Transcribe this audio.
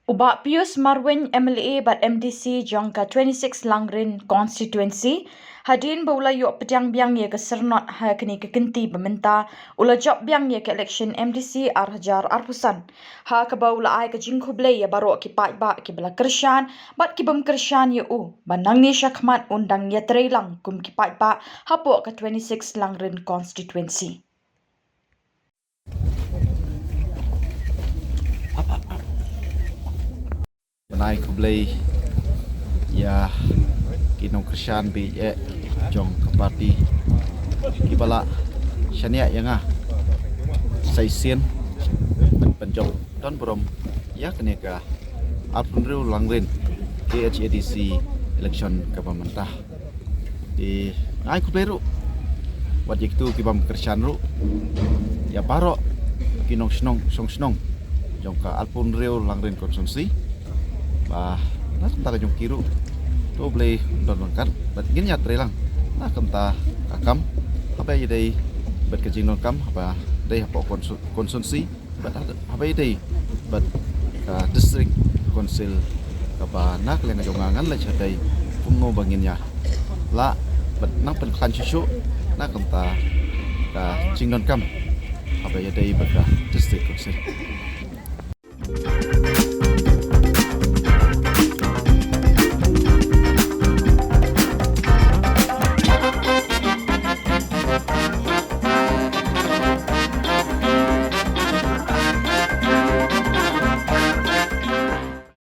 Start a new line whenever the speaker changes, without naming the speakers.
Uba Pius Marwin MLA bat MDC jongka 26 Langrin constituency hadin baula yo pedang biang ye ke sernot ha kini ke genti bementa ula job biang ye ke election MDC arhajar arpusan ha ke baula ai ke jingku blay ye baro ki pai ba ki bela kershan bat ki bem kershan ye u banang ni syakmat undang ye treilang kum ki pai ba hapo ke 26 Langrin constituency.
Benai kublai ya kinong Krisyan bi jong parti kibala syania yang saisien penjong don brom ya keneka Alpunriu Langrin KHADC election kepemerintah di ngai kublai ru wajik tu kibam Krisyan ru ya paro kinong snong jong ka Alpunriu Langrin konsumsi bah nak tentang jong kiru tu boleh don kan bat gin ya trelang nak kenta kakam apa ye dei bat kejing non kam apa dei apa konsumsi bat apa ye dei bat ka district council apa nak leng jong ngan la chadai pungo banginnya la bat nak pen kan susu nak kenta ka jing non kam apa ye dei bat ka district council